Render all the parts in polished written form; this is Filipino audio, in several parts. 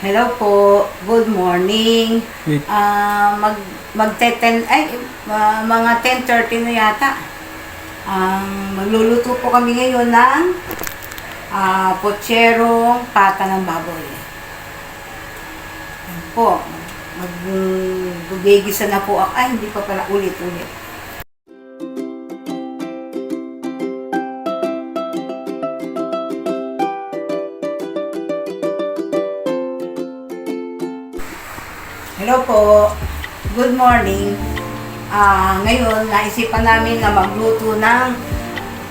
Hello po. Good morning. Wait. Mga 10:30 na yata. Magluluto po kami ngayon ng potserong pata ng baboy. Yan po. Magugigisa na po ako. Ay, hindi pa pala. Ulit. Hello po. Good morning. Ngayon, naisipan namin na magluto ng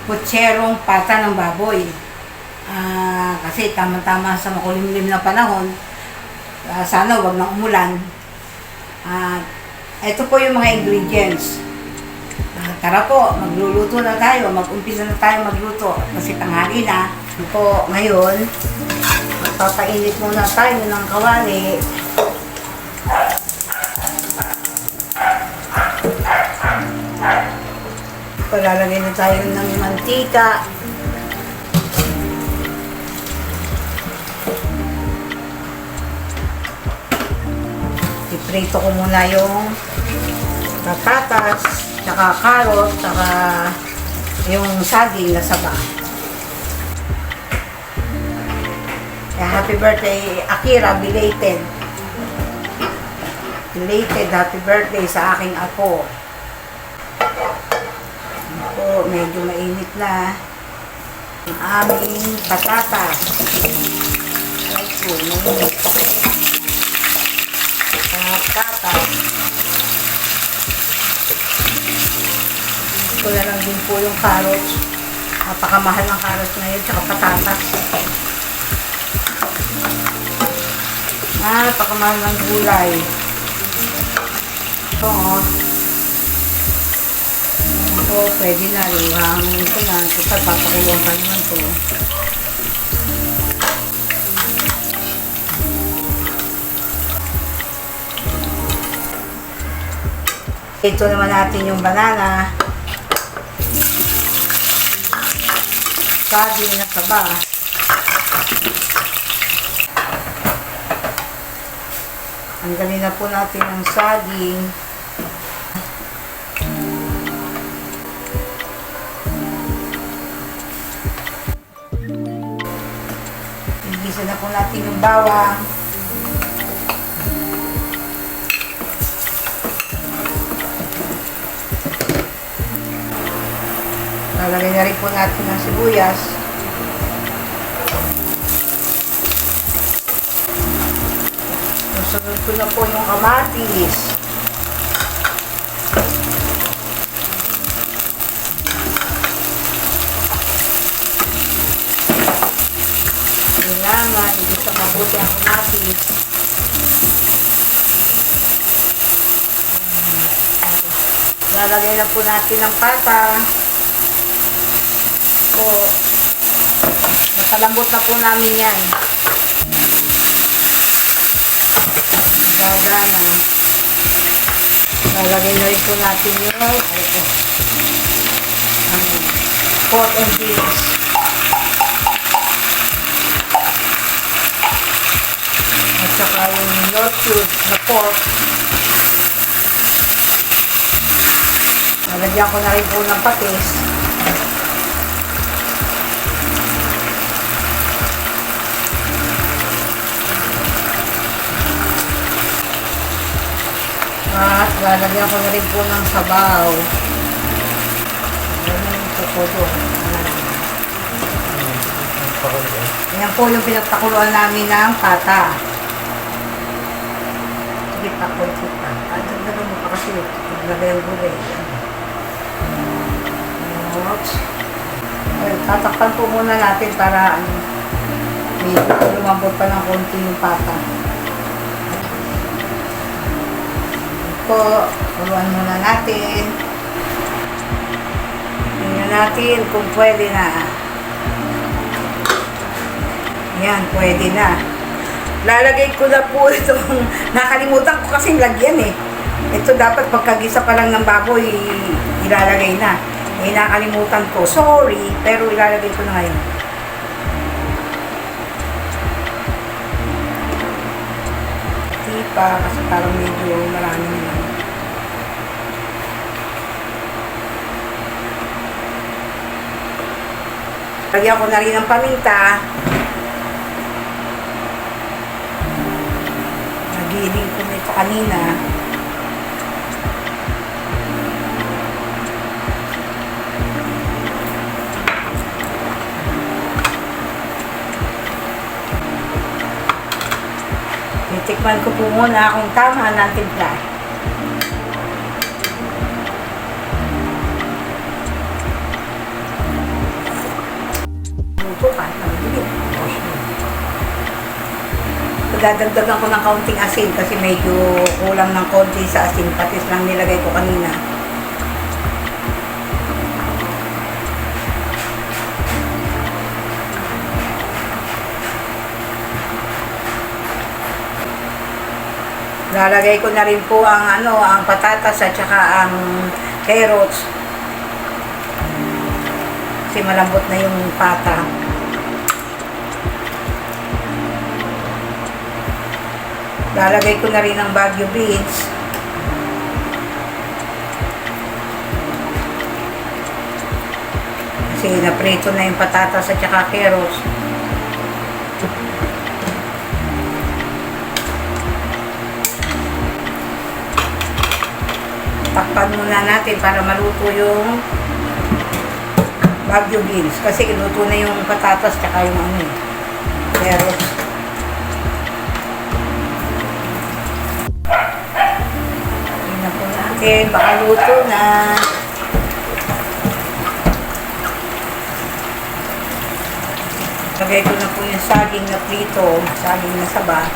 potserong pata ng baboy. Kasi tama-tama sa makulimlim na panahon, sana wag nang umulan. Ito po yung mga ingredients. Tara po, magluluto na tayo. Mag-umpisa na tayo magluto kasi tanghali na. Po, ngayon, magpapainit muna tayo ng kawali. Lalagay na tayo ng mantika. Iprito ko muna yung patatas, tsaka carrot, tsaka yung saging na saba. Happy birthday, Akira, belated. Belated happy birthday sa aking apo. Medyo mainit na ang aming patatas. Ay po, mainit. Patatas. Ito na lang din po yung carrots. Napakamahal ng carrots ngayon, tsaka patatas. Napakamahal ng gulay. Ito, pwede na. Iuhangin ko na. Ito pa, papakulong pa naman to. Ito naman natin yung banana. Saging na saba. Tanggalin na po natin ang saging. Igisa na po natin yung bawang. Lalagay na rin po natin ang sibuyas. Susunod ko na po yung kamatis. Kailangan igisa mabuti ang kamatis. Lalagay na po natin ang pata. Po, napalambot na po namin yan. Baga na. Lalagay na rin po natin yung pot and beans. At saka yung nurtured na pork. Lalagyan ko na rin po ng patis. At lalagyan ko na rin po ng sabaw. Yan po yung pinagpakuluan namin ng pata. Sige, pakulpot pa. Dagdagan mo pa kasi naglagay ang gulay. Tatakpan po muna natin para lumambot pa ng konti yung pata. Po, kuluan muna natin. Tingnan natin kung pwede na. Yan, pwede na. Lalagay ko na po itong, nakalimutan ko kasing lagyan eh. Ito dapat pagkagisa pa lang ng baboy, ilalagay na. Nakalimutan ko. Sorry, pero ilalagay ko na ngayon. pa kasi parang medyo marami naman. Lagyan ko na rin ng paminta. Nagiling ko nito kanina. Titikman ko po muna kung tama ng timpla. Luto kahit na mabilis. Dadagdagan ko ng kaunting asin kasi medyo kulang ng konti sa asin. Patis lang nilagay ko kanina. Lalagay ko na rin po ang ang patatas at saka ang carrots. Kasi malambot na yung pata. Lalagay ko na rin ang Baguio beans. Kasi naprito na yung patatas at saka carrots. Takpan muna natin para maluto yung Baguio beans. Kasi luto na yung patatas tsaka yung carrots. Tingnan po natin. Baka luto na. Lagay ko na po yung saging na prito. Saging na saba.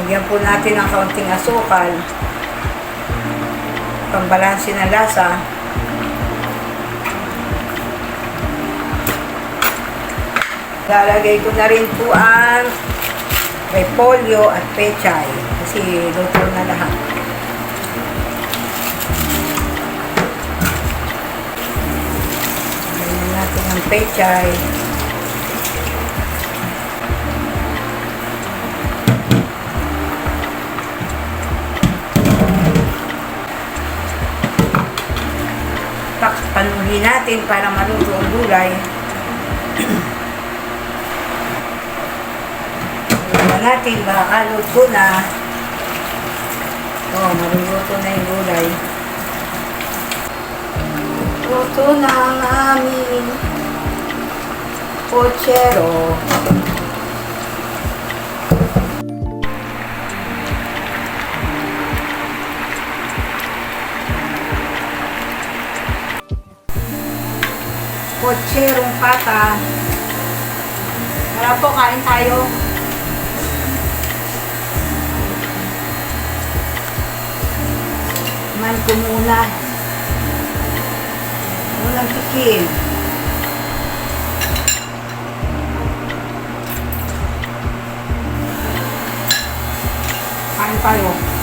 Lagyan po natin ng kaunting asukal. Pambalansin ng lasa. Lalagay ko na rin po ang repolyo at pechay. Kasi luto na lahat. Lagyan natin ang pechay. Panuhin natin para maluto ang gulay. Tingnan natin, baka luto na. Maluluto na yung gulay. Luto na ang aming pochero. Potserong pata. Tara po, kain tayo. Man ko muna. Unang tikim. Kain tayo.